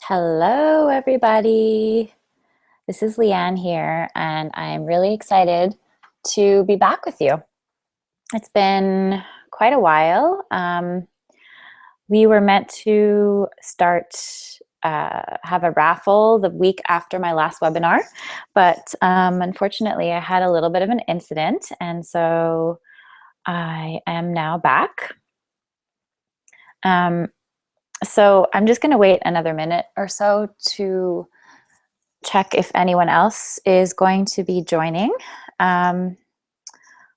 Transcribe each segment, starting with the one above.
Hello, everybody. This is Leanne here, and I'm really excited to be back with you. It's been quite a while. We were meant to have a raffle the week after my last webinar, but unfortunately, I had a little bit of an incident, and so I am now back. Um, so I'm just going to wait another minute or so to check if anyone else is going to be joining. We'll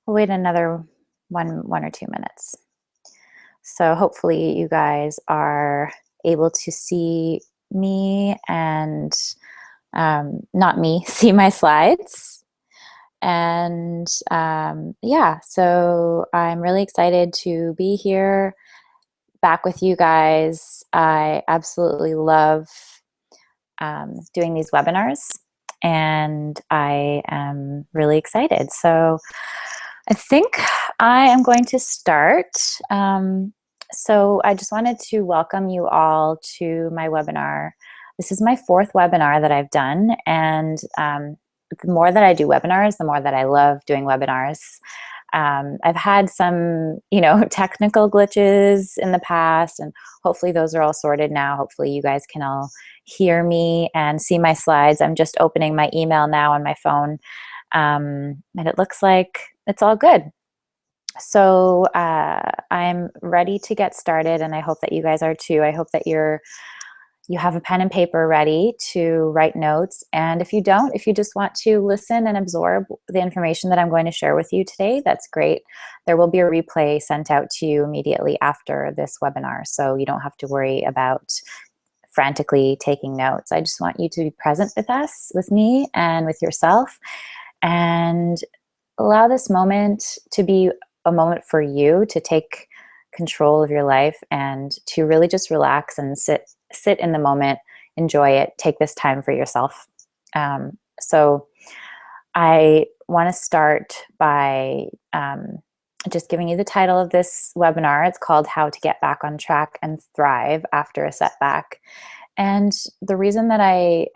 wait another one or 2 minutes. So hopefully you guys are able to see me and not me, see my slides. And yeah, so I'm really excited to be here back with you guys. I absolutely love doing these webinars, and I am really excited. So I think I am going to start. So I just wanted to welcome you all to my webinar. This is my fourth webinar that I've done, and the more that I do webinars, the more that I love doing webinars. I've had some, technical glitches in the past, and hopefully those are all sorted now. Hopefully you guys can all hear me and see my slides. I'm just opening my email now on my phone, and it looks like it's all good. So I'm ready to get started, and I hope that you guys are too. I hope that you have a pen and paper ready to write notes. And if you don't, if you just want to listen and absorb the information that I'm going to share with you today, that's great. There will be a replay sent out to you immediately after this webinar, so you don't have to worry about frantically taking notes. I just want you to be present with us, with me, and with yourself, and allow this moment to be a moment for you to take control of your life and to really just relax and sit in the moment, enjoy it, take this time for yourself. So I want to start by just giving you the title of this webinar. It's called How to Get Back on Track and Thrive After a Setback. And the reason that I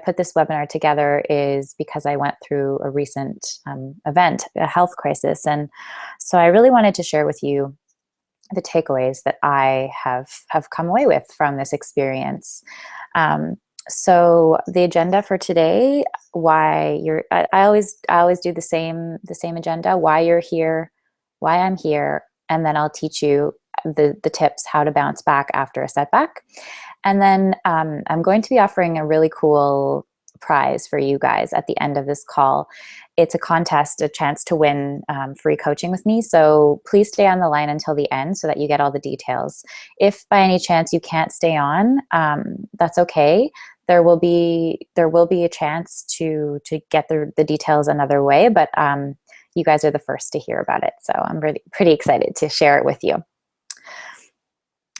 put this webinar together is because I went through a recent event, a health crisis. And so I really wanted to share with you the takeaways that I have come away with from this experience. So the agenda for today, I always do the same agenda, why you're here, why I'm here, and then I'll teach you the tips how to bounce back after a setback. And then I'm going to be offering a really cool prize for you guys at the end of this call. It's a contest, a chance to win free coaching with me. So please stay on the line until the end so that you get all the details. If by any chance you can't stay on, that's okay. There will be a chance to get the details another way, but you guys are the first to hear about it. So I'm pretty excited to share it with you.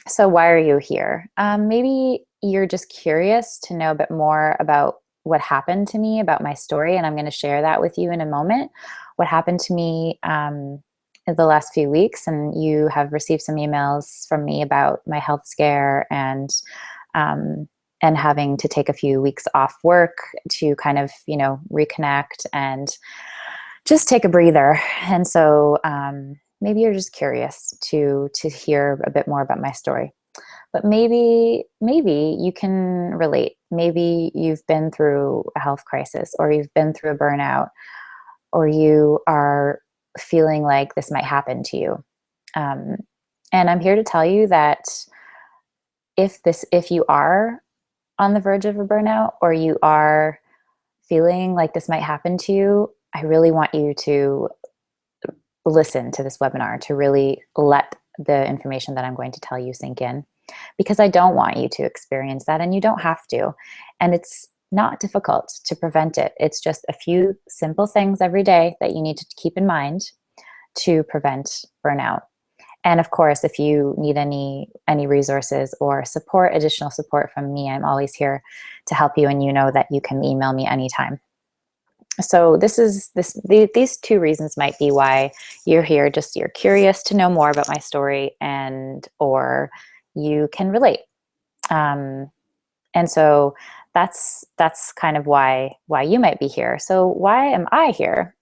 So why are you here? Maybe you're just curious to know a bit more about what happened to me, about my story, and I'm going to share that with you in a moment. What happened to me in the last few weeks, and you have received some emails from me about my health scare and having to take a few weeks off work to kind of, reconnect and just take a breather. And so maybe you're just curious to hear a bit more about my story. But maybe you can relate. Maybe you've been through a health crisis, or you've been through a burnout, or you are feeling like this might happen to you. And I'm here to tell you that if you are on the verge of a burnout, or you are feeling like this might happen to you, I really want you to listen to this webinar, to really let the information that I'm going to tell you sink in, because I don't want you to experience that, and you don't have to. And it's not difficult to prevent it. It's just a few simple things every day that you need to keep in mind to prevent burnout. And of course, if you need any resources or support, additional support from me, I'm always here to help you, and you know that you can email me anytime. So these two reasons might be why you're here. Just you're curious to know more about my story, or you can relate. And so that's kind of why you might be here. So why am I here?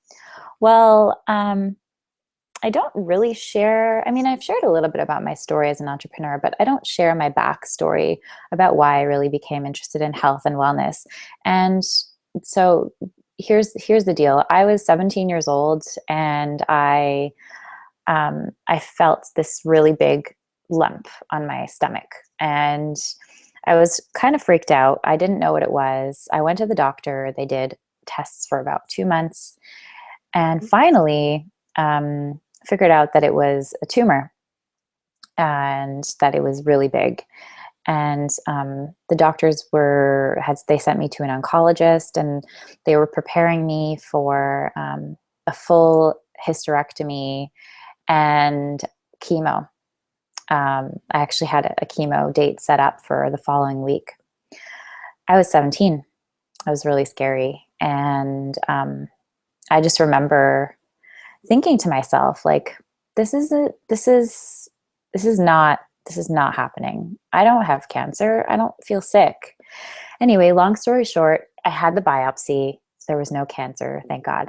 Well, I don't really share. I mean, I've shared a little bit about my story as an entrepreneur, but I don't share my backstory about why I really became interested in health and wellness. And so here's the deal. I was 17 years old, and I felt this really big lump on my stomach, and I was kind of freaked out. I didn't know what it was. I went to the doctor. They did tests for about 2 months, and finally figured out that it was a tumor and that it was really big. And the doctors they sent me to an oncologist, and they were preparing me for a full hysterectomy and chemo. I actually had a chemo date set up for the following week. I was 17. It was really scary. And I just remember thinking to myself, like, this is not happening. I don't have cancer. I don't feel sick. Anyway, long story short, I had the biopsy. There was no cancer, thank God.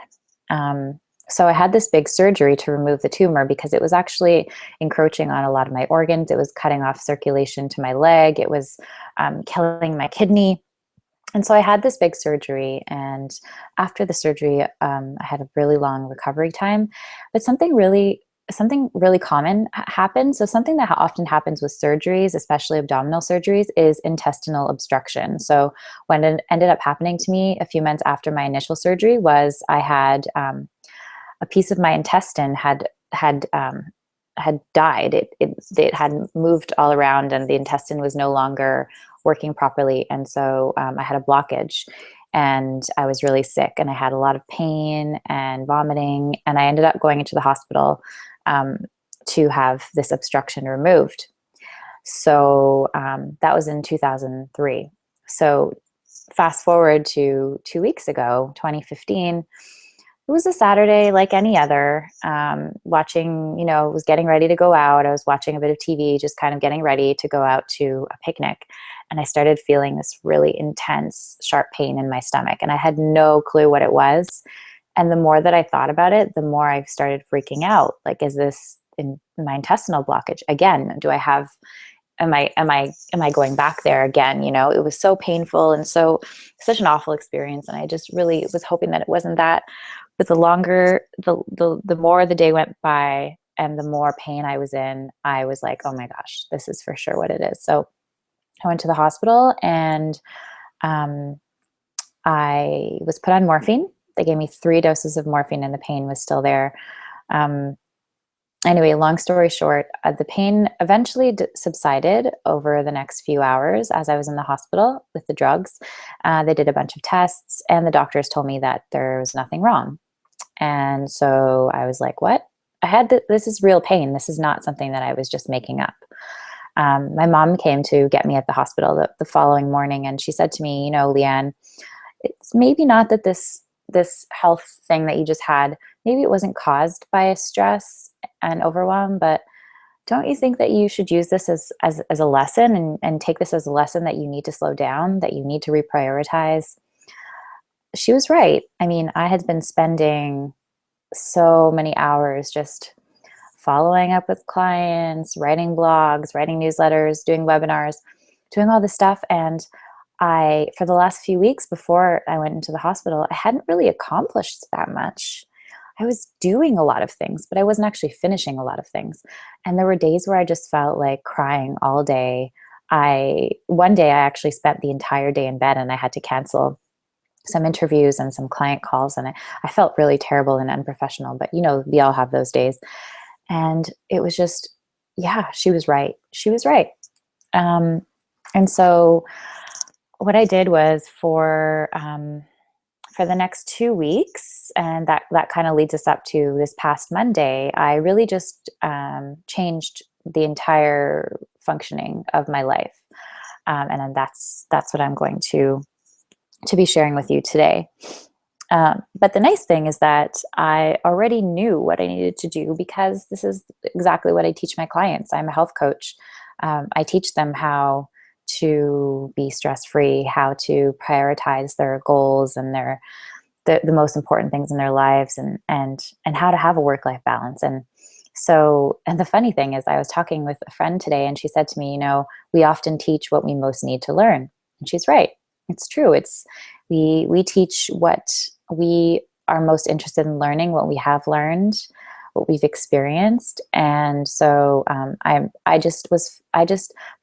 So I had this big surgery to remove the tumor because it was actually encroaching on a lot of my organs. It was cutting off circulation to my leg. It was killing my kidney. And so I had this big surgery, and after the surgery, I had a really long recovery time. But something really common happened. So something that often happens with surgeries, especially abdominal surgeries, is intestinal obstruction. So what ended up happening to me a few months after my initial surgery was I had a piece of my intestine had died. It had moved all around, and the intestine was no longer working properly. And so I had a blockage, and I was really sick, and I had a lot of pain and vomiting, and I ended up going into the hospital to have this obstruction removed. So that was in 2003. So fast forward to 2 weeks ago, 2015. It was a Saturday like any other, watching, was getting ready to go out. I was watching a bit of TV, just kind of getting ready to go out to a picnic. And I started feeling this really intense, sharp pain in my stomach. And I had no clue what it was. And the more that I thought about it, the more I started freaking out. Like, is this in my intestinal blockage again? Do I have, am I going back there again? It was so painful and such an awful experience. And I just really was hoping that it wasn't that. But the more the day went by and the more pain I was in, I was like, oh my gosh, this is for sure what it is. So I went to the hospital, and I was put on morphine. They gave me 3 doses of morphine, and the pain was still there. Anyway, long story short, the pain eventually subsided over the next few hours as I was in the hospital with the drugs. They did a bunch of tests, and the doctors told me that there was nothing wrong. And so I was like, what? This is real pain. This is not something that I was just making up. My mom came to get me at the hospital the following morning, and she said to me, Leanne, it's maybe not that this health thing that you just had, maybe it wasn't caused by a stress and overwhelm, but don't you think that you should use this as a lesson and take this as a lesson that you need to slow down, that you need to reprioritize? She was right. I mean, I had been spending so many hours just following up with clients, writing blogs, writing newsletters, doing webinars, doing all this stuff. And for the last few weeks before I went into the hospital, I hadn't really accomplished that much. I was doing a lot of things, but I wasn't actually finishing a lot of things. And there were days where I just felt like crying all day. One day I actually spent the entire day in bed, and I had to cancel some interviews and some client calls, and I felt really terrible and unprofessional, but we all have those days. And it was just, yeah, she was right. She was right. And so what I did was for the next 2 weeks, and that kind of leads us up to this past Monday, I really just changed the entire functioning of my life. And then that's what I'm going to be sharing with you today. But the nice thing is that I already knew what I needed to do, because this is exactly what I teach my clients. I'm a health coach. I teach them how to be stress-free, how to prioritize their goals and the most important things in their lives, and how to have a work-life balance. And the funny thing is, I was talking with a friend today, and she said to me, we often teach what we most need to learn. And she's right. It's true. We teach what we are most interested in learning, what we have learned, what we've experienced. And so I just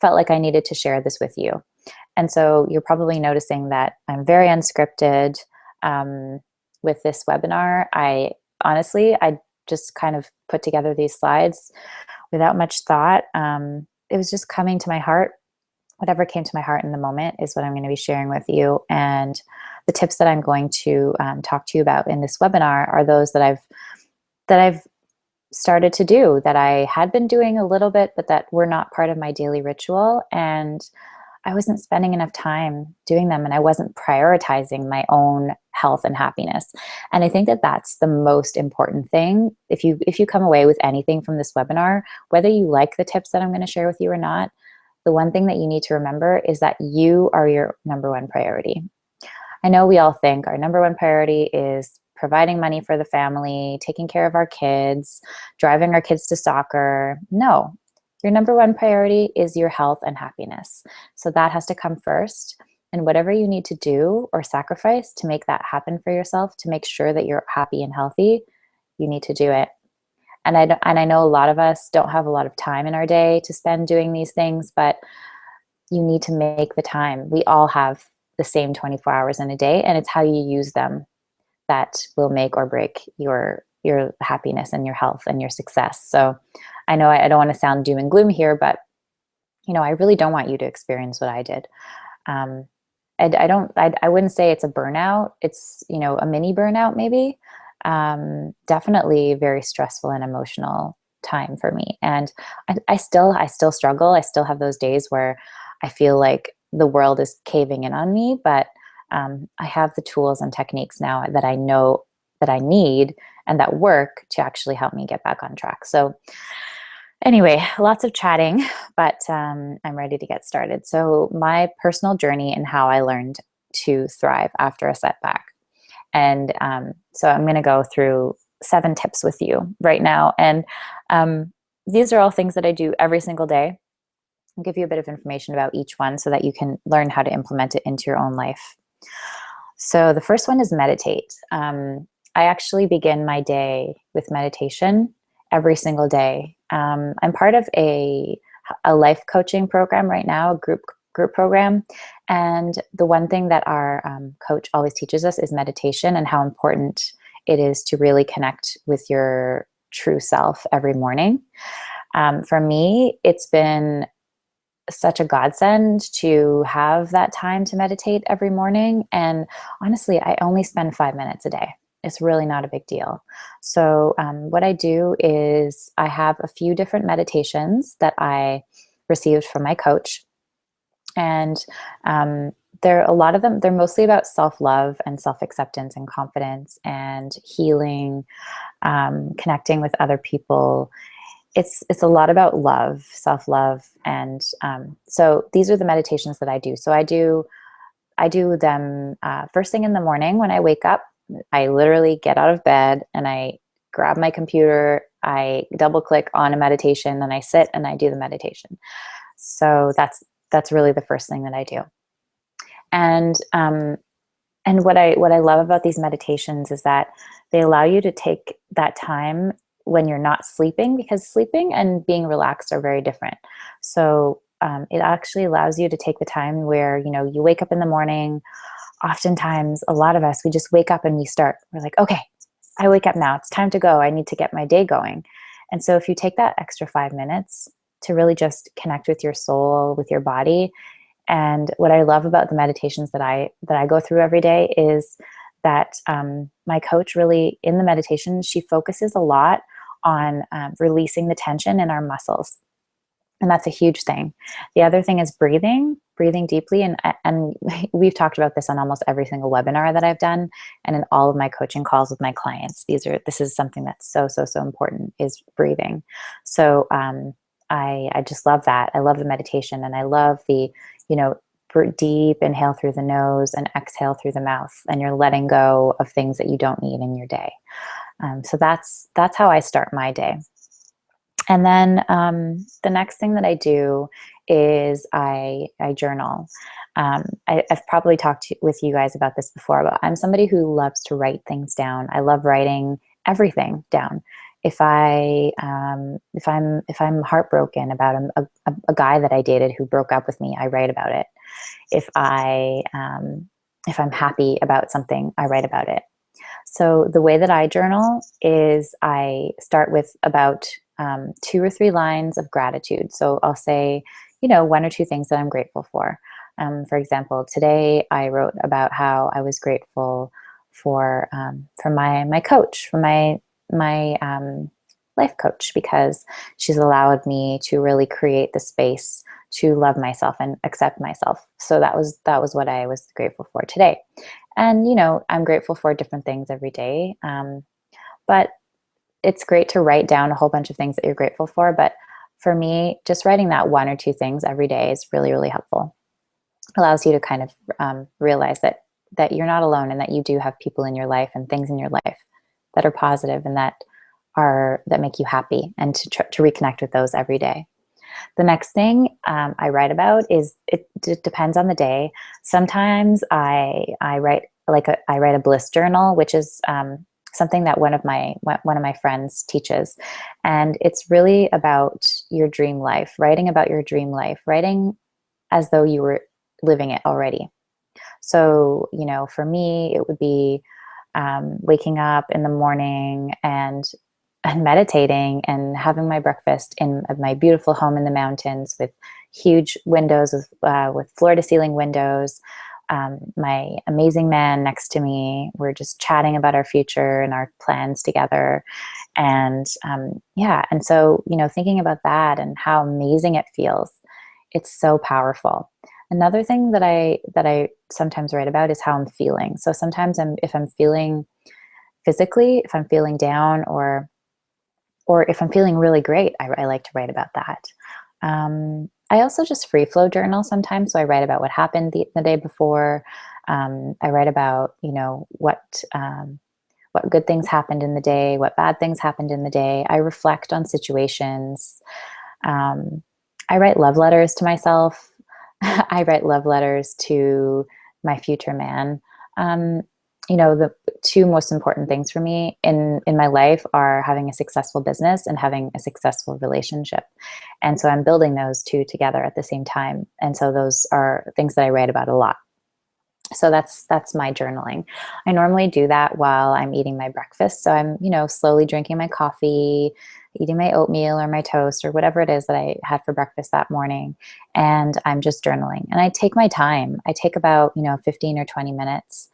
felt like I needed to share this with you. And so you're probably noticing that I'm very unscripted with this webinar. I just kind of put together these slides without much thought. It was just coming to my heart. Whatever came to my heart in the moment is what I'm going to be sharing with you. And the tips that I'm going to talk to you about in this webinar are those that I've started to do, that I had been doing a little bit, but that were not part of my daily ritual. And I wasn't spending enough time doing them, and I wasn't prioritizing my own health and happiness. And I think that that's the most important thing. If you come away with anything from this webinar, whether you like the tips that I'm going to share with you or not, the one thing that you need to remember is that you are your number one priority. I know we all think our number one priority is providing money for the family, taking care of our kids, driving our kids to soccer. No, your number one priority is your health and happiness. So that has to come first. And whatever you need to do or sacrifice to make that happen for yourself, to make sure that you're happy and healthy, you need to do it. And I know a lot of us don't have a lot of time in our day to spend doing these things, but you need to make the time. We all have the same 24 hours in a day, and it's how you use them that will make or break your happiness and your health and your success. So I know I don't want to sound doom and gloom here, but I really don't want you to experience what I did. I wouldn't say it's a burnout. It's, a mini burnout maybe. Definitely very stressful and emotional time for me. And I still struggle. I still have those days where I feel like the world is caving in on me, but I have the tools and techniques now that I know that I need and that work to actually help me get back on track. So anyway, lots of chatting, but I'm ready to get started. So my personal journey and how I learned to thrive after a setback. And so I'm going to go through 7 tips with you right now. And these are all things that I do every single day. I'll give you a bit of information about each one so that you can learn how to implement it into your own life. So the first one is meditate. I actually begin my day with meditation every single day. I'm part of a life coaching program right now, a group program. And the one thing that our coach always teaches us is meditation, and how important it is to really connect with your true self every morning. For me, it's been such a godsend to have that time to meditate every morning. And honestly, I only spend 5 minutes a day. It's really not a big deal. So what I do is I have a few different meditations that I received from my coach. And a lot of them, they're mostly about self-love and self-acceptance and confidence and healing, connecting with other people. It's a lot about love, self-love. And so these are the meditations that I do. So I do them first thing in the morning when I wake up. I literally get out of bed and I grab my computer, I double click on a meditation, and I sit and I do the meditation. So that's really the first thing that I do. And what I love about these meditations is that they allow you to take that time when you're not sleeping, because sleeping and being relaxed are very different. So it actually allows you to take the time where, you wake up in the morning. Oftentimes, a lot of us, we just wake up and we're like, okay, I wake up now. It's time to go. I need to get my day going. And so if you take that extra 5 minutes to really just connect with your soul, with your body. And what I love about the meditations that I go through every day is that my coach really, in the meditation, she focuses a lot on releasing the tension in our muscles. And that's a huge thing. The other thing is breathing deeply. And we've talked about this on almost every single webinar that I've done, and in all of my coaching calls with my clients. This is something that's so important, is breathing. So I just love that. I love the meditation, and I love the, you know, deep inhale through the nose and exhale through the mouth, and you're letting go of things that you don't need in your day. So that's how I start my day. And then the next thing that I do is I journal. I've probably talked with you guys about this before, but I'm somebody who loves to write things down. I love writing everything down. If I'm heartbroken about a guy that I dated who broke up with me, I write about it. If I'm happy about something, I write about it. So the way that I journal is I start with about 2 or 3 lines of gratitude. So I'll say, 1 or 2 things that I'm grateful for. For example, today I wrote about how I was grateful for my coach, for my life coach, because she's allowed me to really create the space to love myself and accept myself. So that was what I was grateful for today. And I'm grateful for different things every day. But it's great to write down a whole bunch of things that you're grateful for. But for me, just writing that 1 or 2 things every day is really, really helpful. Allows you to kind of realize that you're not alone, and that you do have people in your life and things in your life that are positive and that make you happy, and to reconnect with those every day. The next thing I write about is, it depends on the day. Sometimes I write I write a bliss journal, which is something that one of my friends teaches, and it's really about your dream life. Writing about your dream life, writing as though you were living it already. So for me, it would be waking up in the morning and meditating and having my breakfast in my beautiful home in the mountains with huge windows, with floor to ceiling windows. My amazing man next to me. We're just chatting about our future and our plans together. And yeah, and so thinking about that and how amazing it feels, it's so powerful. Another thing that I sometimes write about is how I'm feeling. So sometimes if I'm feeling physically, if I'm feeling down, or if I'm feeling really great, I like to write about that. I also just free flow journal sometimes. So I write about what happened the day before. I write about, what good things happened in the day, what bad things happened in the day. I reflect on situations. I write love letters to myself. I write love letters to my future man. The 2 most important things for me in my life are having a successful business and having a successful relationship. And so I'm building those 2 together at the same time. And so those are things that I write about a lot. So that's my journaling. I normally do that while I'm eating my breakfast. So I'm, slowly drinking my coffee, eating my oatmeal or my toast or whatever it is that I had for breakfast that morning. And I'm just journaling. And I take my time. I take about, 15 or 20 minutes.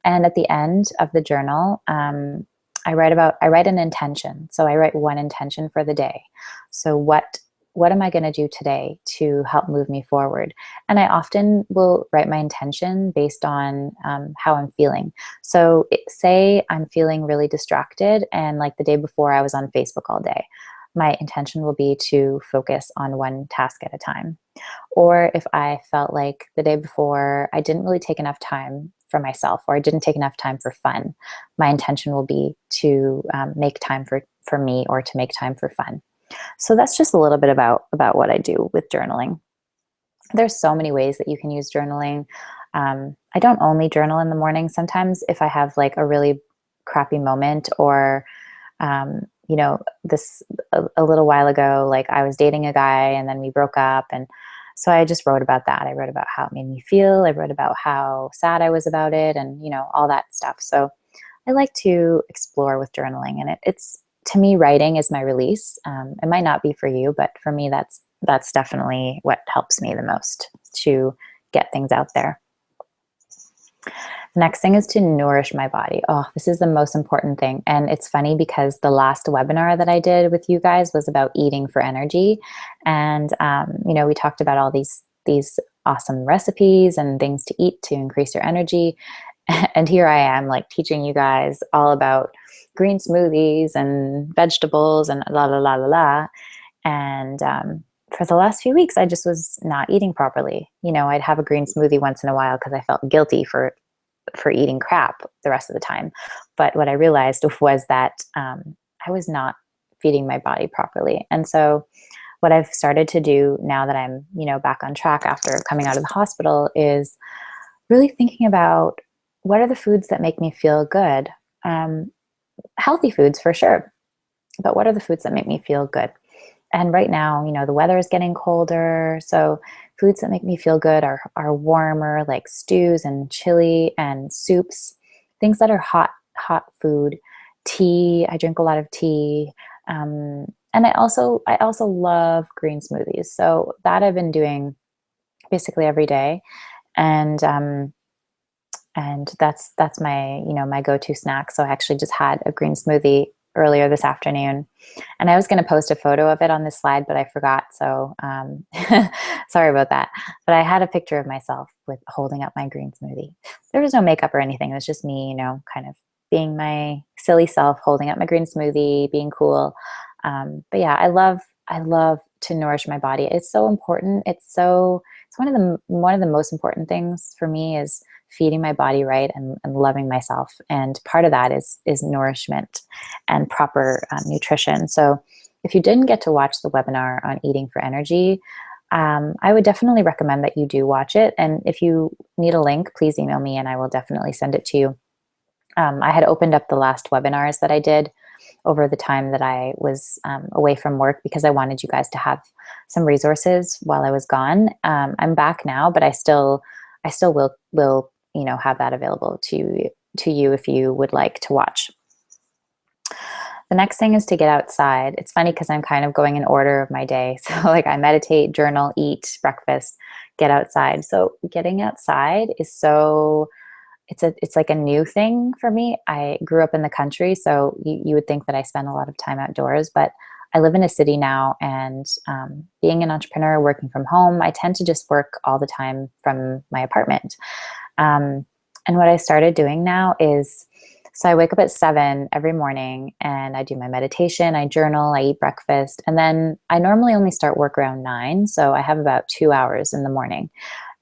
And at the end of the journal, I write an intention. So I write one intention for the day. So what am I going to do today to help move me forward? And I often will write my intention based on how I'm feeling. So say I'm feeling really distracted, and like the day before I was on Facebook all day. My intention will be to focus on one task at a time. Or if I felt like the day before I didn't really take enough time for myself, or I didn't take enough time for fun, my intention will be to make time for me, or to make time for fun. So that's just a little bit about what I do with journaling. There's so many ways that you can use journaling. I don't only journal in the morning. Sometimes if I have like a really crappy moment, or this a little while ago, like I was dating a guy and then we broke up, and so I just wrote about that. I wrote about how it made me feel. I wrote about how sad I was about it, and all that stuff. So I like to explore with journaling, and it's to me, writing is my release. It might not be for you, but for me, that's definitely what helps me the most to get things out there. The next thing is to nourish my body. Oh, this is the most important thing. And it's funny because the last webinar that I did with you guys was about eating for energy. And, we talked about all these awesome recipes and things to eat to increase your energy. And here I am, like, teaching you guys all about green smoothies and vegetables and la la la la la. And for the last few weeks, I just was not eating properly. I'd have a green smoothie once in a while because I felt guilty for eating crap the rest of the time. But what I realized was that I was not feeding my body properly. And so what I've started to do now that I'm, back on track after coming out of the hospital is really thinking about what are the foods that make me feel good. Healthy foods for sure, but what are the foods that make me feel good? And right now, the weather is getting colder, so foods that make me feel good are warmer, like stews and chili and soups, things that are hot food. Tea, I drink a lot of tea, and I also love green smoothies. So that I've been doing basically every day, and that's my my go-to snack. So I actually just had a green smoothie earlier this afternoon, and I was going to post a photo of it on this slide, but I forgot. So sorry about that. But I had a picture of myself with holding up my green smoothie. There was no makeup or anything. It was just me, kind of being my silly self, holding up my green smoothie, being cool. But yeah, I love to nourish my body. It's so important. It's one of the most important things for me is feeding my body right and loving myself. And part of that is nourishment and proper nutrition. So if you didn't get to watch the webinar on eating for energy, I would definitely recommend that you do watch it. And if you need a link, please email me and I will definitely send it to you. I had opened up the last webinars that I did over the time that I was away from work because I wanted you guys to have some resources while I was gone. I'm back now, but I still will have that available to you if you would like to watch. The next thing is to get outside. It's funny because I'm kind of going in order of my day. So like I meditate, journal, eat, breakfast, get outside. So getting outside is it's like a new thing for me. I grew up in the country, so you would think that I spend a lot of time outdoors, but I live in a city now, and being an entrepreneur, working from home, I tend to just work all the time from my apartment. And what I started doing now is, so I wake up at 7 every morning and I do my meditation, I journal, I eat breakfast, and then I normally only start work around 9, so I have about 2 hours in the morning.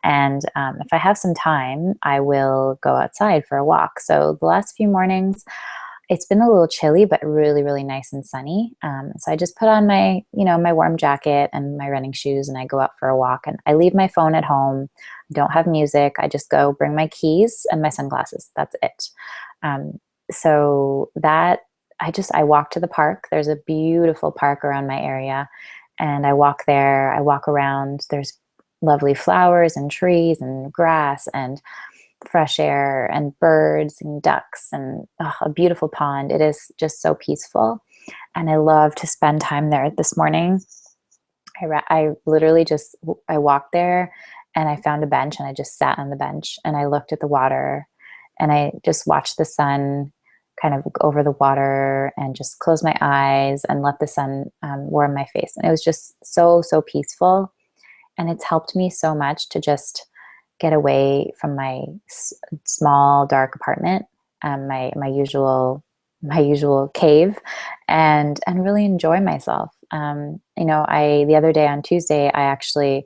And if I have some time, I will go outside for a walk. So the last few mornings, it's been a little chilly, but really, really nice and sunny. So I just put on my warm jacket and my running shoes, and I go out for a walk. And I leave my phone at home. I don't have music. I just go bring my keys and my sunglasses. That's it. So that I walk to the park. There's a beautiful park around my area, and I walk there. I walk around. There's lovely flowers and trees and grass and fresh air and birds and ducks and a beautiful pond. It is just so peaceful, and I love to spend time there. This morning I literally just I walked there and I found a bench and I just sat on the bench and I looked at the water and I just watched the sun kind of over the water and just closed my eyes and let the sun warm my face. And it was just so peaceful. And it's helped me so much to just get away from my small, dark apartment, my usual cave, and really enjoy myself. The other day on Tuesday, I actually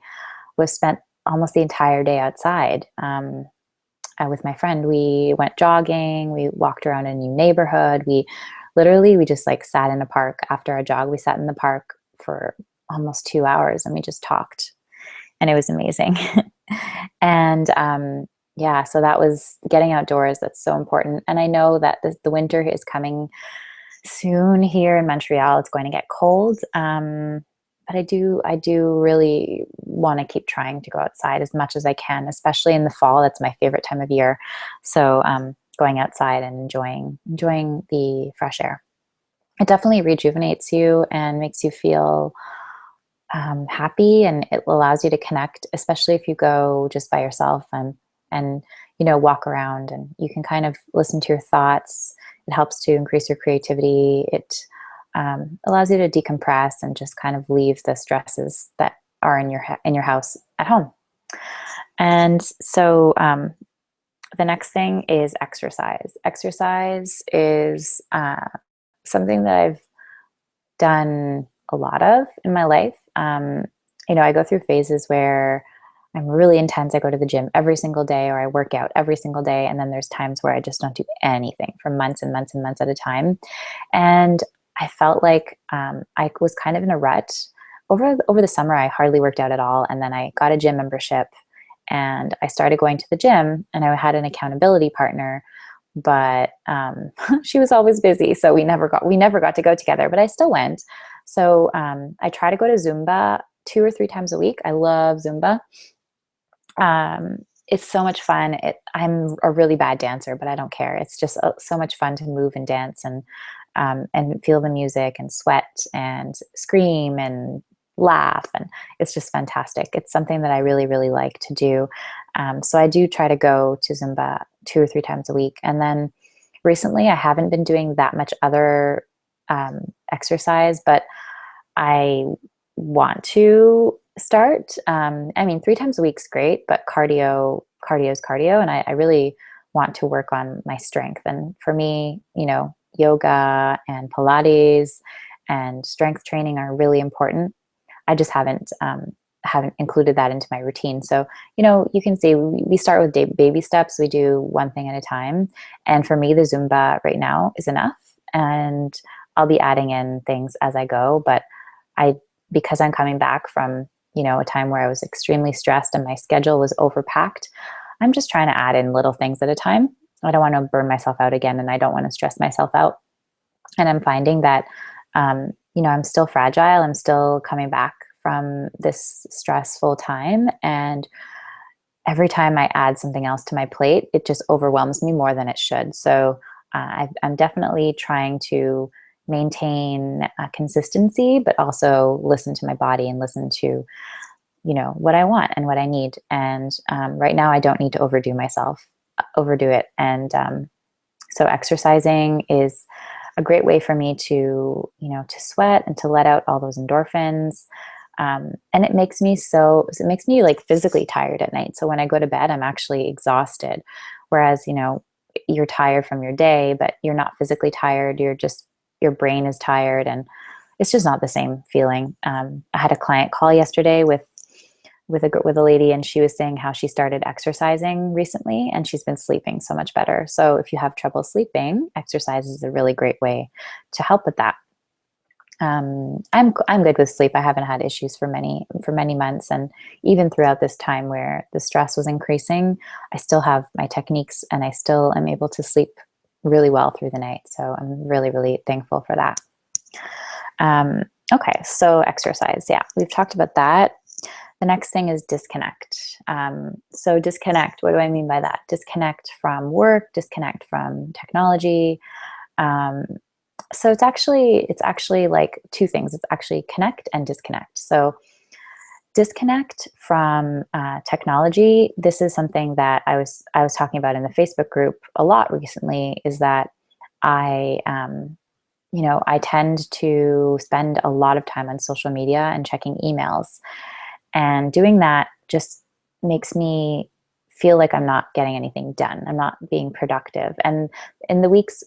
was spent almost the entire day outside with my friend. We went jogging. We walked around a new neighborhood. We just like sat in a park after our jog. We sat in the park for almost 2 hours and we just talked. And it was amazing. And yeah, so that was getting outdoors. That's so important. And I know that the winter is coming soon here in Montreal. It's going to get cold. But I do really want to keep trying to go outside as much as I can, especially in the fall. That's my favorite time of year. So going outside and enjoying the fresh air. It definitely rejuvenates you and makes you feel happy, and it allows you to connect, especially if you go just by yourself and walk around, and you can kind of listen to your thoughts. It helps to increase your creativity. It allows you to decompress and just kind of leave the stresses that are in your house at home. And so the next thing is exercise. Exercise is something that I've done a lot of in my life. I go through phases where I'm really intense. I go to the gym every single day, or I work out every single day. And then there's times where I just don't do anything for months and months and months at a time. And I felt like I was kind of in a rut. Over the summer, I hardly worked out at all. And then I got a gym membership and I started going to the gym, and I had an accountability partner, but she was always busy. So we never got to go together, but I still went. So I try to go to Zumba 2 or 3 times a week. I love Zumba. It's so much fun. I'm a really bad dancer, but I don't care. It's just so much fun to move and dance and feel the music and sweat and scream and laugh. And it's just fantastic. It's something that I really, really like to do. So I do try to go to Zumba 2 or 3 times a week. And then recently I haven't been doing that much other exercise, but I want to start. I mean, 3 times a week's great, but cardio is cardio. And I really want to work on my strength. And for me, yoga and Pilates and strength training are really important. I just haven't included that into my routine. So, you can see we start with baby steps. We do one thing at a time. And for me, the Zumba right now is enough. And I'll be adding in things as I go. But because I'm coming back from, a time where I was extremely stressed and my schedule was overpacked, I'm just trying to add in little things at a time. I don't want to burn myself out again, and I don't want to stress myself out. And I'm finding that, I'm still fragile. I'm still coming back from this stressful time. And every time I add something else to my plate, it just overwhelms me more than it should. So I'm definitely trying to maintain consistency, but also listen to my body and listen to, what I want and what I need. And right now I don't need to overdo it. And so exercising is a great way for me to, to sweat and to let out all those endorphins. And it makes me like physically tired at night. So when I go to bed, I'm actually exhausted. Whereas, you're tired from your day, but you're not physically tired. Your brain is tired, and it's just not the same feeling. I had a client call yesterday with a lady, and she was saying how she started exercising recently and she's been sleeping so much better. So if you have trouble sleeping, exercise is a really great way to help with that. I'm good with sleep. I haven't had issues for many months, and even throughout this time where the stress was increasing, I still have my techniques, and I still am able to sleep really well through the night. So I'm really, really thankful for that. Okay, so exercise. Yeah, we've talked about that. The next thing is disconnect. So disconnect, what do I mean by that? Disconnect from work, disconnect from technology. So it's actually like two things. It's actually connect and disconnect. So disconnect from technology. This is something that I was talking about in the Facebook group a lot recently, is that I tend to spend a lot of time on social media and checking emails. And doing that just makes me feel like I'm not getting anything done. I'm not being productive. And in the weeks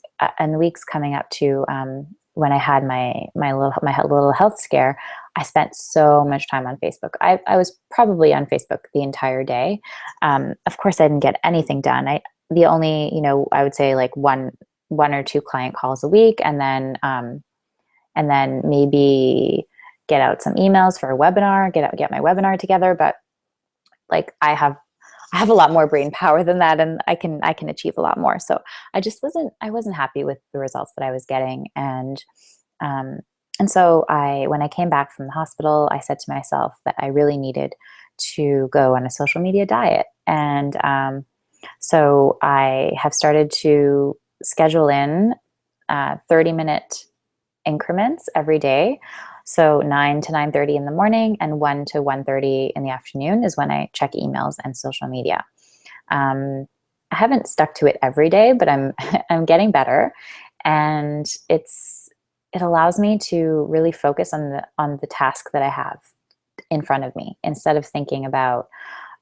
coming up to when I had my little health scare, I spent so much time on Facebook. I was probably on Facebook the entire day. Of course, I didn't get anything done. The only, I would say like one or two client calls a week, and then maybe get out some emails for a webinar, get my webinar together. But like I have a lot more brain power than that, and I can achieve a lot more. So I wasn't happy with the results that I was getting. And so when I came back from the hospital, I said to myself that I really needed to go on a social media diet. And so I have started to schedule in 30-minute increments every day. So 9 to 9:30 in the morning and 1 to 1:30 in the afternoon is when I check emails and social media. I haven't stuck to it every day, but I'm getting better, and it allows me to really focus on the task that I have in front of me, instead of thinking about,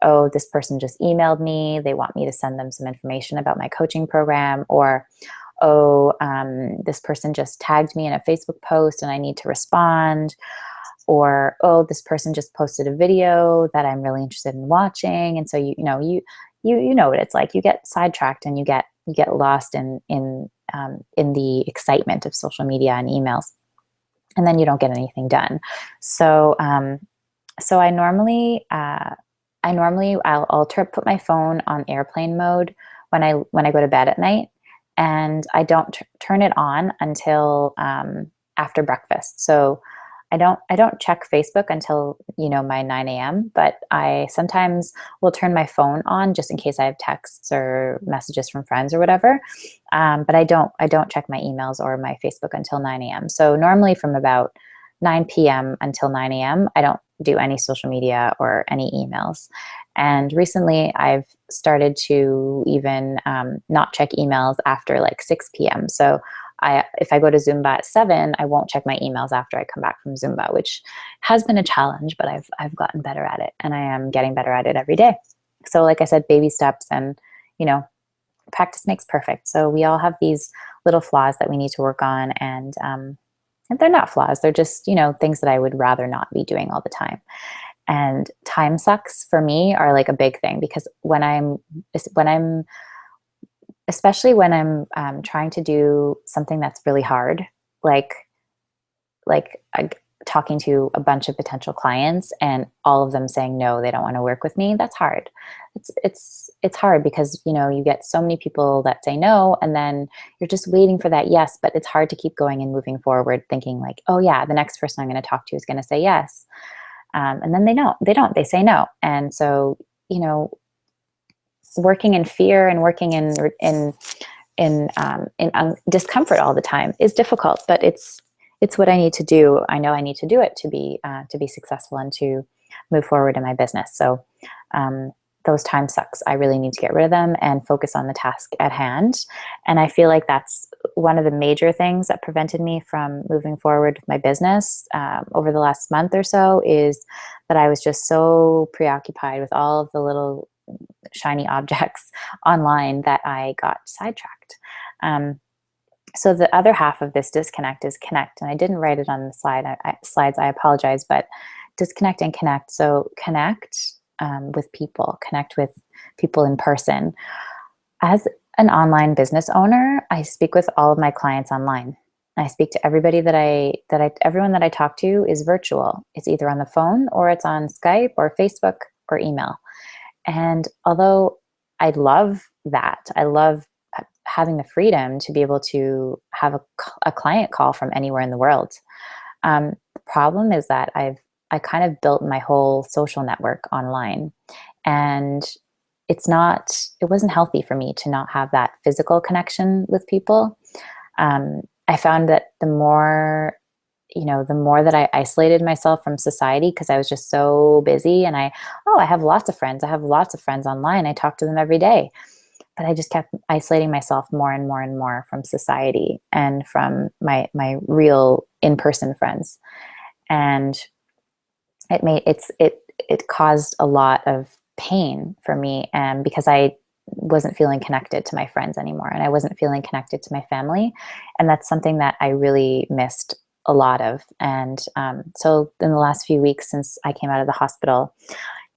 oh, this person just emailed me, they want me to send them some information about my coaching program, or oh, this person just tagged me in a Facebook post and I need to respond. or, oh, this person just posted a video that I'm really interested in watching. And so you know what it's like. You get sidetracked and you get lost in the excitement of social media and emails, and then you don't get anything done. So so I'll put my phone on airplane mode when I go to bed at night, and I don't turn it on until after breakfast. So I don't check Facebook until my 9 a.m. But I sometimes will turn my phone on just in case I have texts or messages from friends or whatever. But I don't check my emails or my Facebook until 9 a.m. So normally from about 9 p.m. until 9 a.m. I don't do any social media or any emails. And recently I've started to even not check emails after like 6 p.m. So if I go to Zumba at 7, I won't check my emails after I come back from Zumba, which has been a challenge, but I've gotten better at it, and I am getting better at it every day. So like I said, baby steps, and practice makes perfect. So we all have these little flaws that we need to work on, and they're not flaws. They're just, things that I would rather not be doing all the time. And time sucks for me are like a big thing, because especially when I'm trying to do something that's really hard, like talking to a bunch of potential clients and all of them saying no, they don't want to work with me. That's hard. It's hard because you get so many people that say no, and then you're just waiting for that yes. But it's hard to keep going and moving forward, thinking like, oh yeah, the next person I'm going to talk to is going to say yes, and then they say no, and so working in fear and working in discomfort all the time is difficult, but it's what I need to do. I know I need to do it to be successful and to move forward in my business. So those time sucks. I really need to get rid of them and focus on the task at hand. And I feel like that's one of the major things that prevented me from moving forward with my business over the last month or so, is that I was just so preoccupied with all of the little shiny objects online that I got sidetracked. So the other half of this disconnect is connect, and I didn't write it on the slides. I apologize, but disconnect and connect. So connect with people, connect with people in person. As an online business owner, I speak with all of my clients online. I speak to everybody everyone that I talk to is virtual. It's either on the phone or it's on Skype or Facebook or email. And although I love that, I love having the freedom to be able to have a client call from anywhere in the world. The problem is that I kind of built my whole social network online, and it wasn't healthy for me to not have that physical connection with people. I found that the more that I isolated myself from society, because I was just so busy, and I have lots of friends. I have lots of friends online. I talk to them every day. But I just kept isolating myself more and more and more from society and from my real in-person friends. And it caused a lot of pain for me, and because I wasn't feeling connected to my friends anymore, and I wasn't feeling connected to my family. And that's something that I really missed a lot of. And so in the last few weeks since I came out of the hospital,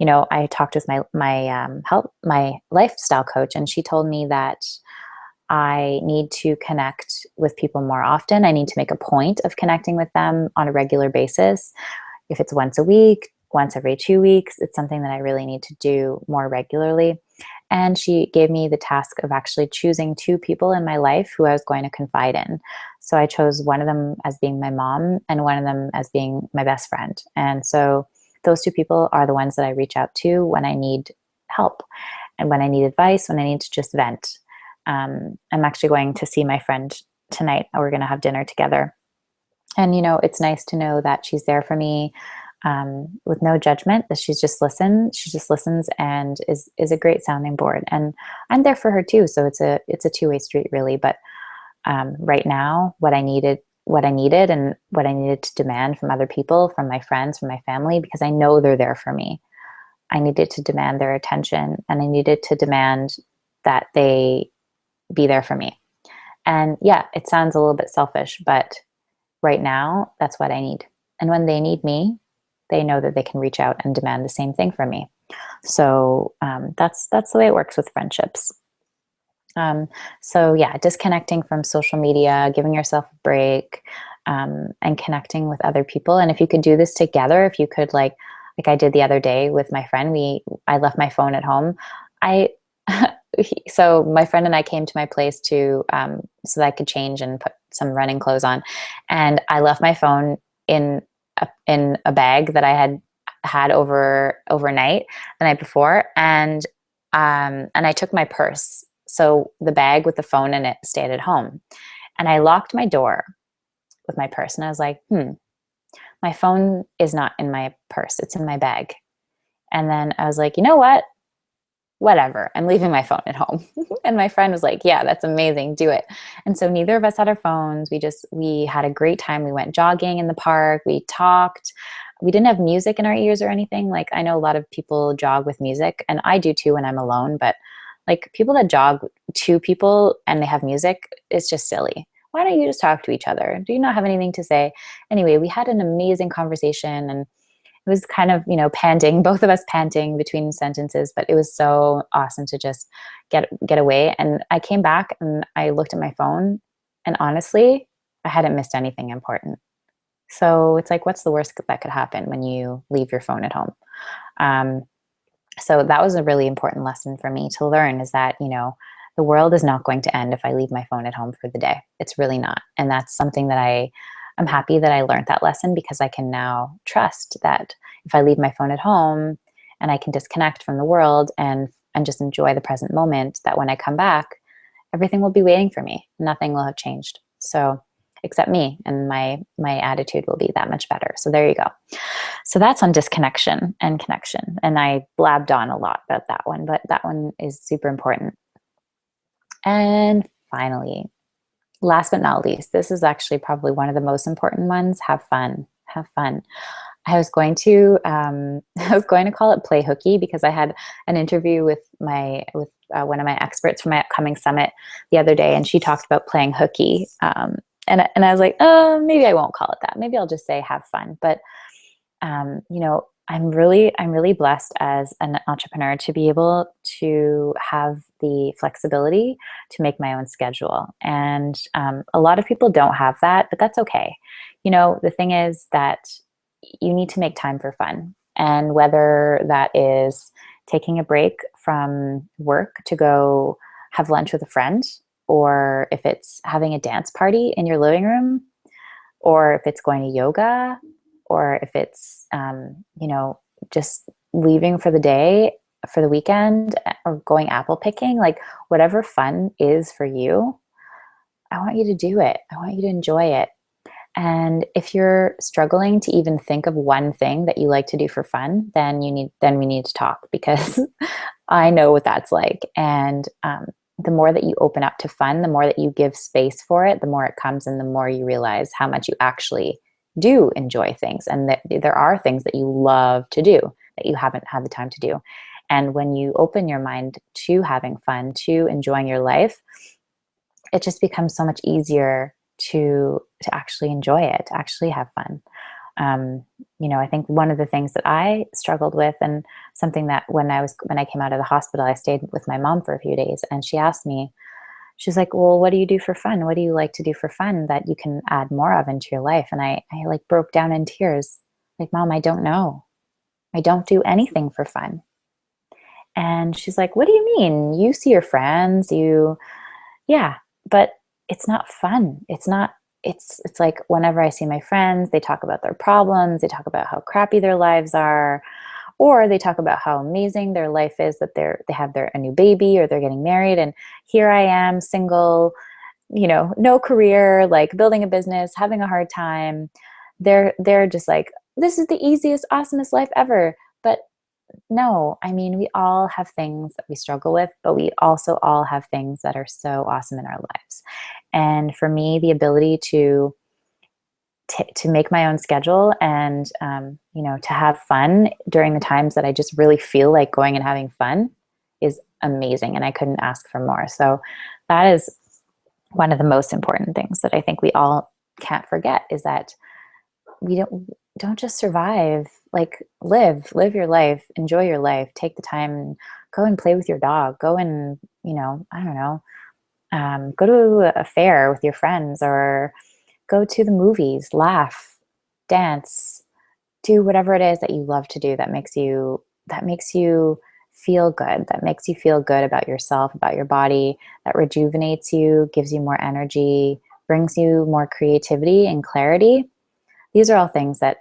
I talked with my lifestyle coach, and she told me that I need to connect with people more often. I need to make a point of connecting with them on a regular basis. If it's once a week, once every 2 weeks, it's something that I really need to do more regularly. And she gave me the task of actually choosing 2 people in my life who I was going to confide in. So I chose one of them as being my mom and one of them as being my best friend. And so those 2 people are the ones that I reach out to when I need help and when I need advice, when I need to just vent. I'm actually going to see my friend tonight. We're going to have dinner together. And, it's nice to know that she's there for me with no judgment, that she just listens and is a great sounding board. And I'm there for her too. So it's a two-way street, really. But right now, what I needed and what I needed to demand from other people, from my friends, from my family, because I know they're there for me. I needed to demand their attention, and I needed to demand that they be there for me. And yeah, it sounds a little bit selfish, but right now that's what I need. And when they need me, they know that they can reach out and demand the same thing from me. So that's the way it works with friendships. So yeah, disconnecting from social media, giving yourself a break, and connecting with other people. And if you could do this together, if you could like I did the other day with my friend, I left my phone at home. I so my friend and I came to my place to so that I could change and put some running clothes on, and I left my phone in a bag that I had overnight the night before, and I took my purse. So the bag with the phone in it stayed at home, and I locked my door with my purse, and I was like, my phone is not in my purse; it's in my bag. And then I was like, you know what? Whatever, I'm leaving my phone at home. And my friend was like, yeah, that's amazing, do it. And so neither of us had our phones. We had a great time. We went jogging in the park, we talked. We didn't have music in our ears or anything. Like, I know a lot of people jog with music, and I do too when I'm alone, but like people that jog, two people, and they have music, it's just silly. Why don't you just talk to each other? Do you not have anything to say? Anyway, we had an amazing conversation, and it was kind of, panting, both of us panting between sentences, but it was so awesome to just get away. And I came back and I looked at my phone, and honestly, I hadn't missed anything important. So it's like, what's the worst that could happen when you leave your phone at home? Um, so that was a really important lesson for me to learn, is that, the world is not going to end if I leave my phone at home for the day. It's really not. And that's something that I'm happy that I learned that lesson, because I can now trust that if I leave my phone at home and I can disconnect from the world and just enjoy the present moment, that when I come back, everything will be waiting for me. Nothing will have changed. So except me, and my attitude will be that much better. So there you go. So that's on disconnection and connection. And I blabbed on a lot about that one, but that one is super important. And finally, last but not least, this is actually probably one of the most important ones. Have fun. Have fun. I was going to call it play hooky, because I had an interview with one of my experts for my upcoming summit the other day, and she talked about playing hooky. And I was like, oh, maybe I won't call it that. Maybe I'll just say have fun. But I'm really blessed as an entrepreneur to be able to have the flexibility to make my own schedule. And a lot of people don't have that, but that's okay. The thing is that you need to make time for fun. And whether that is taking a break from work to go have lunch with a friend, or if it's having a dance party in your living room, or if it's going to yoga, or if it's, just leaving for the day, for the weekend, or going apple picking, like whatever fun is for you, I want you to do it. I want you to enjoy it. And if you're struggling to even think of one thing that you like to do for fun, then we need to talk, because I know what that's like. And the more that you open up to fun, the more that you give space for it, the more it comes, and the more you realize how much you actually do enjoy things, and that there are things that you love to do that you haven't had the time to do. And when you open your mind to having fun, to enjoying your life, it just becomes so much easier to actually enjoy it, to actually have fun. I think one of the things that I struggled with, and something that when I came out of the hospital, I stayed with my mom for a few days, and she asked me, she's like, well, what do you do for fun? What do you like to do for fun that you can add more of into your life? And I like broke down in tears, like, Mom, I don't know. I don't do anything for fun. And she's like, what do you mean? You see your friends, yeah, but it's not fun. It's like whenever I see my friends, they talk about their problems, they talk about how crappy their lives are, or they talk about how amazing their life is, that they have a new baby, or they're getting married, and here I am, single, no career, like building a business, having a hard time. They're just like, this is the easiest, awesomest life ever. But no, I mean, we all have things that we struggle with, but we also all have things that are so awesome in our lives. And for me, the ability to make my own schedule, and to have fun during the times that I just really feel like going and having fun, is amazing, and I couldn't ask for more. So that is one of the most important things that I think we all can't forget, is that we don't just survive like live your life, enjoy your life, take the time and go and play with your dog, go and, I don't know, go to a fair with your friends, or go to the movies, laugh, dance, do whatever it is that you love to do that makes you feel good, that makes you feel good about yourself, about your body, that rejuvenates you, gives you more energy, brings you more creativity and clarity. These are all things that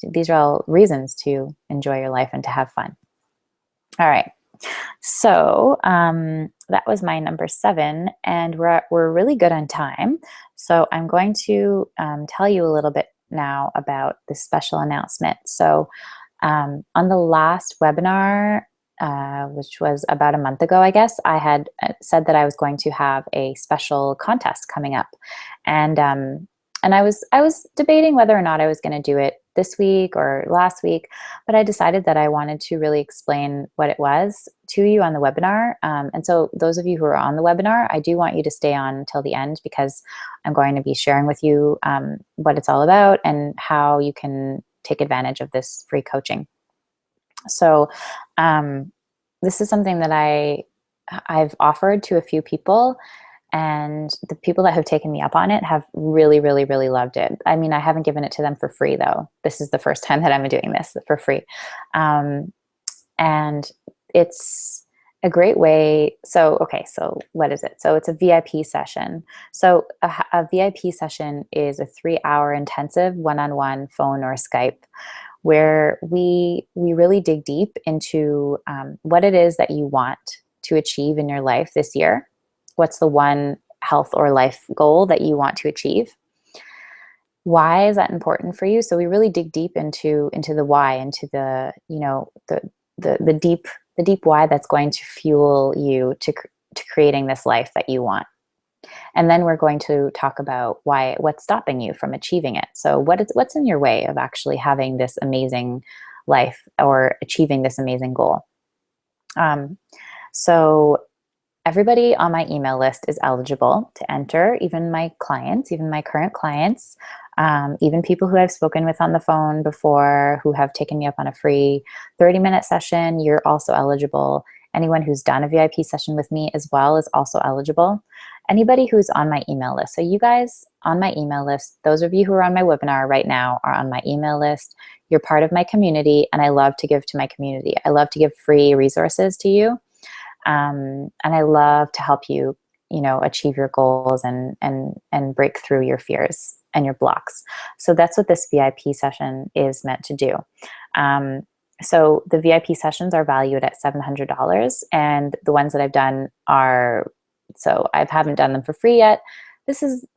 these are all reasons to enjoy your life and to have fun. All right. So that was my number 7, and we're really good on time. So I'm going to tell you a little bit now about this special announcement. So on the last webinar, which was about a month ago, I guess, I had said that I was going to have a special contest coming up, and I was debating whether or not I was going to do it this week or last week, but I decided that I wanted to really explain what it was to you on the webinar. And so those of you who are on the webinar, I do want you to stay on until the end, because I'm going to be sharing with you what it's all about and how you can take advantage of this free coaching. So this is something that I've offered to a few people, and the people that have taken me up on it have really, really, really loved it. I mean, I haven't given it to them for free, though. This is the first time that I'm doing this for free. And it's a great way. So, okay, so what is it? So it's a VIP session. So a VIP session is a 3-hour intensive one-on-one phone or Skype, where we really dig deep into what it is that you want to achieve in your life this year. What's the one health or life goal that you want to achieve? Why is that important for you? So we really dig deep into the why, into the the deep why that's going to fuel you to creating this life that you want. And then we're going to talk about what's stopping you from achieving it. So what's in your way of actually having this amazing life or achieving this amazing goal? So everybody on my email list is eligible to enter, even my clients, even my current clients, even people who I've spoken with on the phone before, who have taken me up on a free 30-minute session. You're also eligible. Anyone who's done a VIP session with me as well is also eligible. Anybody who's on my email list. So you guys on my email list, those of you who are on my webinar right now are on my email list. You're part of my community, and I love to give to my community. I love to give free resources to you. And I love to help you, achieve your goals and break through your fears and your blocks. So that's what this VIP session is meant to do. So the VIP sessions are valued at $700, and the ones that I've done so I haven't done them for free yet. This is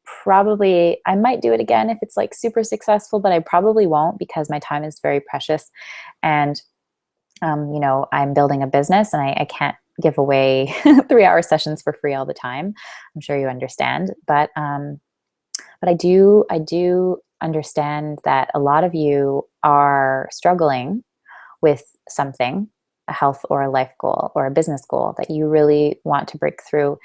probably, I might do it again if it's like super successful, but I probably won't, because my time is very precious. And I'm building a business, and I can't give away 3-hour sessions for free all the time. I'm sure you understand, but I do understand that a lot of you are struggling with something, a health or a life goal or a business goal that you really want to break through.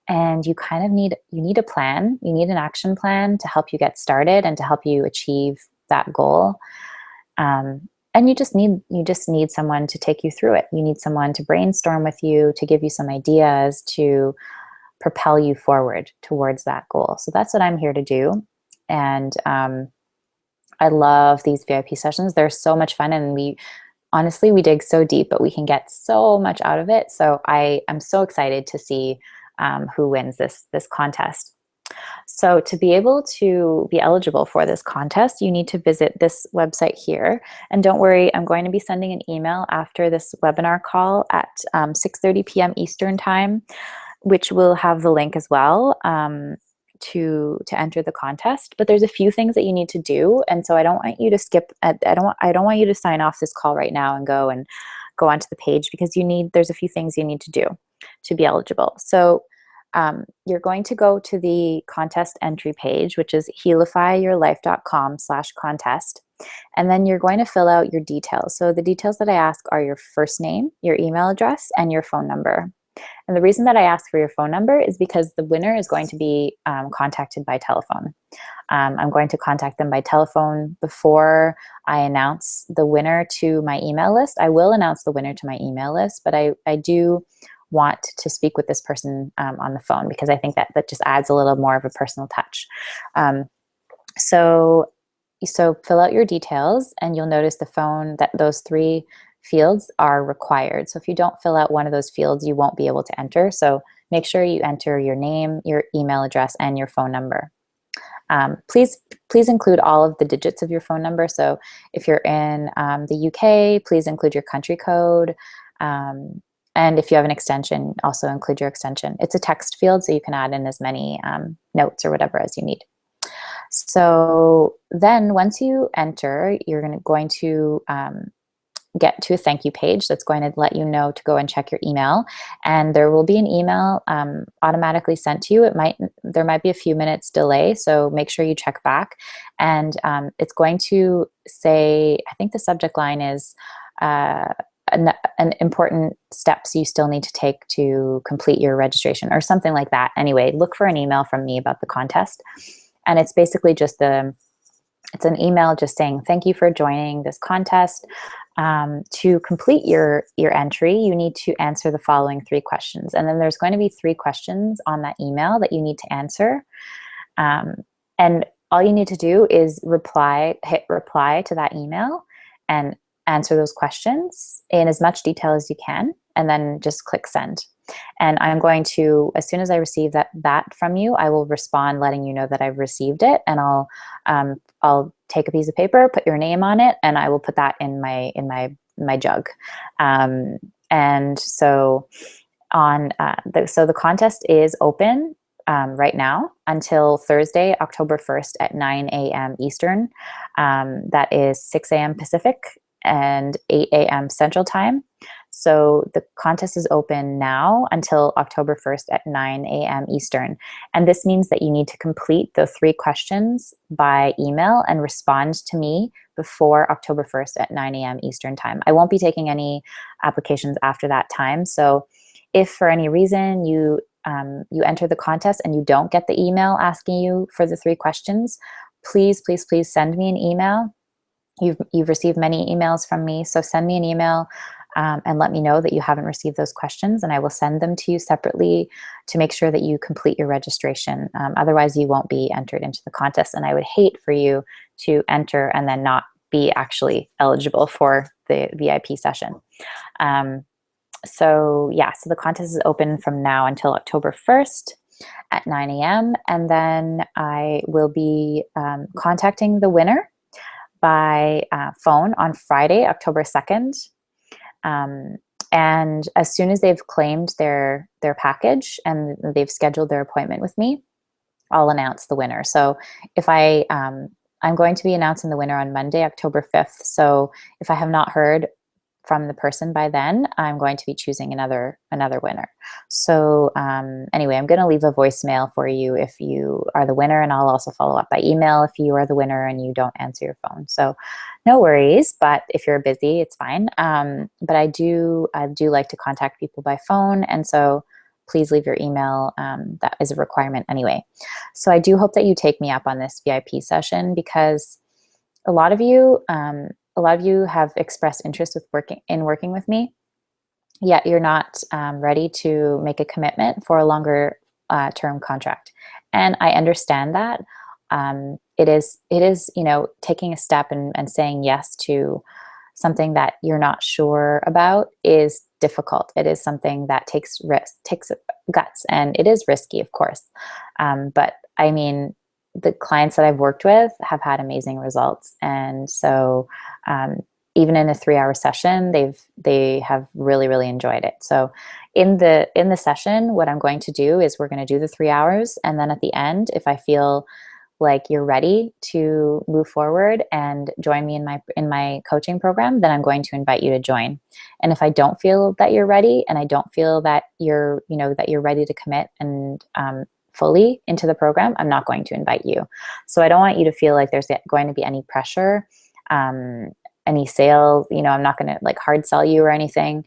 And you kind of need a plan. You need an action plan to help you get started and to help you achieve that goal. And you just need someone to take you through it. You need someone to brainstorm with you, to give you some ideas, to propel you forward towards that goal. So that's what I'm here to do. And I love these VIP sessions. They're so much fun, and we dig so deep, but we can get so much out of it. So I'm so excited to see who wins this contest. So to be able to be eligible for this contest, you need to visit this website here. And don't worry, I'm going to be sending an email after this webinar call at 6:30 p.m. Eastern time, which will have the link as well to enter the contest. But there's a few things that you need to do, and so I don't want you to skip. I don't want you to sign off this call right now and go onto the page, because there's a few things you need to do to be eligible. So you're going to go to the contest entry page, which is healifyyourlife.com/contest. And then you're going to fill out your details. So the details that I ask are your first name, your email address, and your phone number. And the reason that I ask for your phone number is because the winner is going to be contacted by telephone. I'm going to contact them by telephone before I announce the winner to my email list. I will announce the winner to my email list, but I do want to speak with this person on the phone, because I think that just adds a little more of a personal touch. So fill out your details, and you'll notice that those 3 fields are required. So if you don't fill out one of those fields, you won't be able to enter. So make sure you enter your name, your email address, and your phone number. Please include all of the digits of your phone number. So if you're in the UK, please include your country code. And if you have an extension, also include your extension. It's a text field, so you can add in as many notes or whatever as you need. So then once you enter, you're going to get to a thank you page that's going to let you know to go and check your email. And there will be an email automatically sent to you. There might be a few minutes delay, so make sure you check back. And it's going to say, I think the subject line is an important steps you still need to take to complete your registration, or something like that. Anyway, look for an email from me about the contest. And it's basically just it's an email just saying, thank you for joining this contest. To complete your entry, you need to answer the following 3 questions. And then there's going to be 3 questions on that email that you need to answer. And all you need to do is hit reply to that email and answer those questions in as much detail as you can, and then just click send. And I'm going to, as soon as I receive that from you, I will respond letting you know that I've received it, and I'll take a piece of paper, put your name on it, and I will put that in my jug. And so the contest is open right now until Thursday, October 1st at 9 a.m. Eastern. That is 6 a.m. Pacific and 8 a.m. Central Time. So the contest is open now until October 1st at 9 a.m. Eastern. And this means that you need to complete the 3 questions by email and respond to me before October 1st at 9 a.m. Eastern Time. I won't be taking any applications after that time. So if for any reason you enter the contest and you don't get the email asking you for the 3 questions, please send me an email. You've received many emails from me, so send me an email and let me know that you haven't received those questions, and I will send them to you separately to make sure that you complete your registration. Otherwise, you won't be entered into the contest, and I would hate for you to enter and then not be actually eligible for the VIP session. So the contest is open from now until October 1st at 9 a.m. And then I will be contacting the winner by phone on Friday, October 2nd. And as soon as they've claimed their package and they've scheduled their appointment with me, I'll announce the winner. So if I'm going to be announcing the winner on Monday, October 5th. So if I have not heard from the person by then, I'm going to be choosing another winner. So anyway, I'm going to leave a voicemail for you if you are the winner, and I'll also follow up by email if you are the winner and you don't answer your phone. So no worries, but if you're busy, it's fine. But I do like to contact people by phone, and so please leave your email. That is a requirement anyway. So I do hope that you take me up on this VIP session, because a lot of you have expressed interest in working with me, yet you're not ready to make a commitment for a longer term contract. And I understand that. It is, taking a step and saying yes to something that you're not sure about is difficult. It is something that takes guts, and it is risky, of course. But I mean, the clients that I've worked with have had amazing results. And so even in a 3-hour session, they have really, really enjoyed it. So in the session, what I'm going to do is we're going to do the 3 hours. And then at the end, if I feel like you're ready to move forward and join me in my coaching program, then I'm going to invite you to join. And if I don't feel that you're ready, and I don't feel that you're ready to commit and fully into the program, I'm not going to invite you. So I don't want you to feel like there's going to be any pressure, any sale. I'm not going to hard sell you or anything.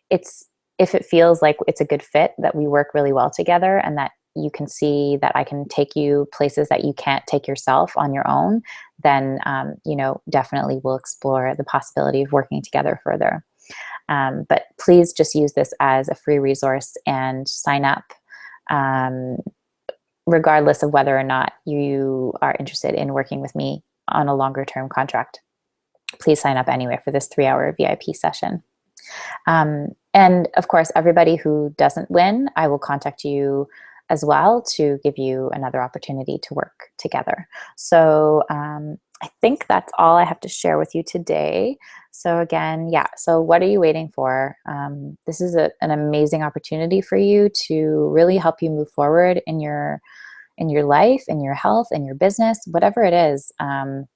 It's if it feels like it's a good fit, that we work really well together, and that you can see that I can take you places that you can't take yourself on your own, then, definitely we'll explore the possibility of working together further. But please just use this as a free resource and sign up, um, regardless of whether or not you are interested in working with me on a longer term contract. Please sign up anyway for this 3-hour VIP session. And of course, everybody who doesn't win, I will contact you as well to give you another opportunity to work together. So I think that's all I have to share with you today. So again, yeah, so what are you waiting for? This is an amazing opportunity for you to really help you move forward in your life, in your health, in your business, whatever it is. I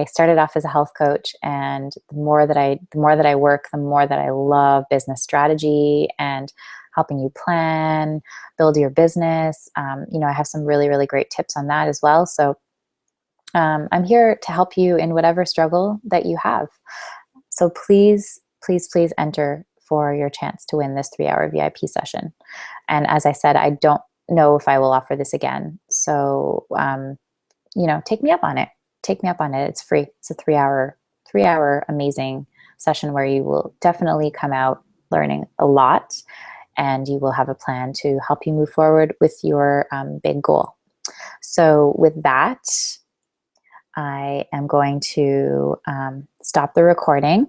started off as a health coach, and the more that I work, the more that I love business strategy and helping you plan, build your business. I have some really, really great tips on that as well. So I'm here to help you in whatever struggle that you have. So please, please, please enter for your chance to win this 3-hour VIP session. And as I said, I don't know if I will offer this again. So, take me up on it. Take me up on it. It's free. It's a 3-hour amazing session where you will definitely come out learning a lot, and you will have a plan to help you move forward with your big goal. So with that, I am going to stop the recording.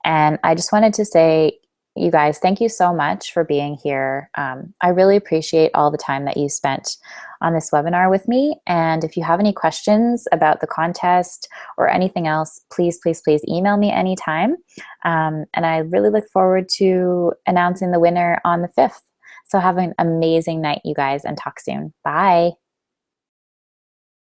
And I just wanted to say, you guys, thank you so much for being here. I really appreciate all the time that you spent on this webinar with me. And if you have any questions about the contest or anything else, please, please, please email me anytime. And I really look forward to announcing the winner on the 5th. So have an amazing night, you guys, and talk soon. Bye.